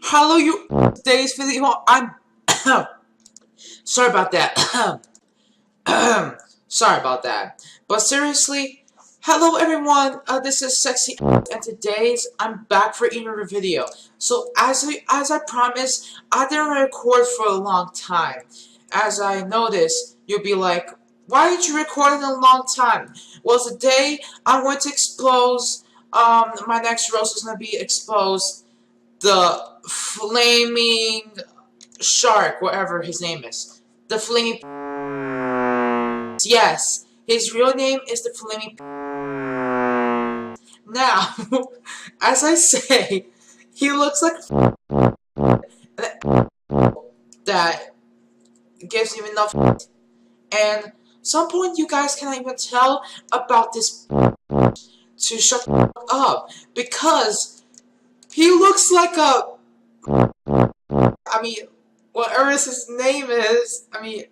Hello, you. Today's video, I'm sorry about that. Sorry about that. But seriously, hello everyone. This is Sexy, and today's I'm back for another video. So as I promised, I didn't record for a long time. As I noticed, you'll be like, why did you record in a long time? Well, today I'm going to expose. My next roast is going to be exposed. The flaming shark, whatever his name is. The flaming. Yes, his real name is the flaming. Now, as I say, he looks like that gives him enough. And some point you guys cannot even tell about this to shut up because he looks like a. I mean, whatever his name is. I mean,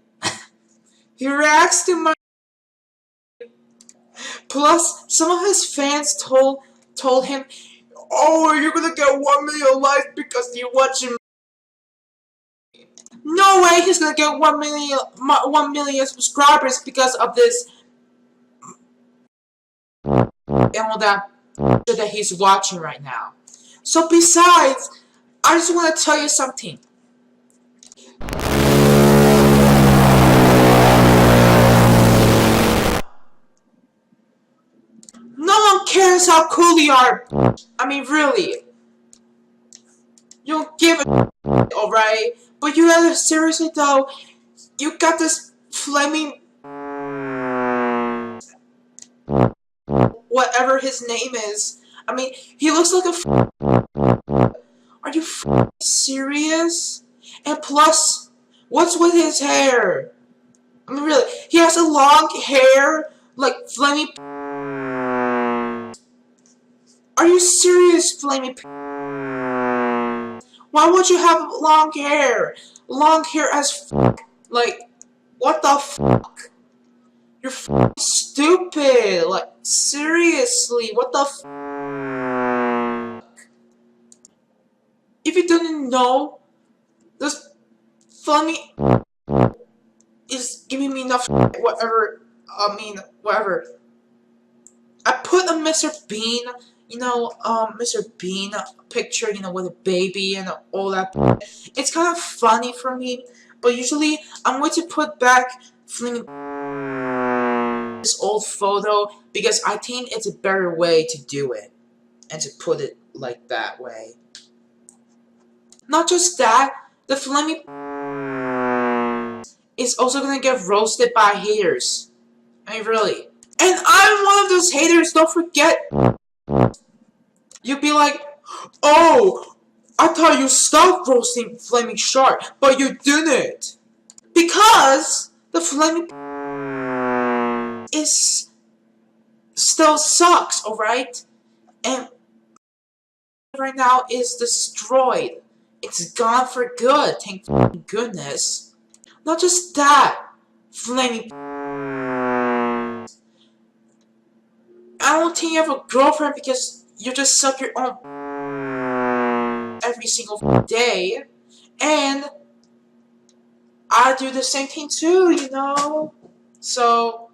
he reacts to my. Plus, some of his fans told him, "Oh, you're gonna get 1 million likes because you're watching." No way, he's gonna get 1 million subscribers because of this and all that he's watching right now. So besides, I just want to tell you something. No one cares how cool you are. I mean, really. You don't give a alright? But you gotta seriously though, you got this flaming whatever his name is. I mean, he looks like a. Are you serious? And plus, what's with his hair? I mean, really, he has a long hair, like flaming. Are you serious, flaming? Why would you have long hair? Long hair as like, what the fuck? You're stupid. Like, seriously, what the If you didn't know, this funny is giving me enough whatever. I mean, whatever. I put a Mr. Bean, Mr. Bean picture, with a baby and all that. It's kind of funny for me, but usually I'm going to put back this old photo because I think it's a better way to do it and to put it like that way. Not just that, the flaming is also gonna get roasted by haters. I mean, really. And I'm one of those haters, don't forget. You'd be like, oh, I thought you stopped roasting Flaming Shark, but you didn't. Because the Flaming is still sucks, alright? And right now is destroyed. It's gone for good, thank goodness. Not just that, Flaming. I don't think you have a girlfriend because you just suck your own every single day. And I do the same thing too, So,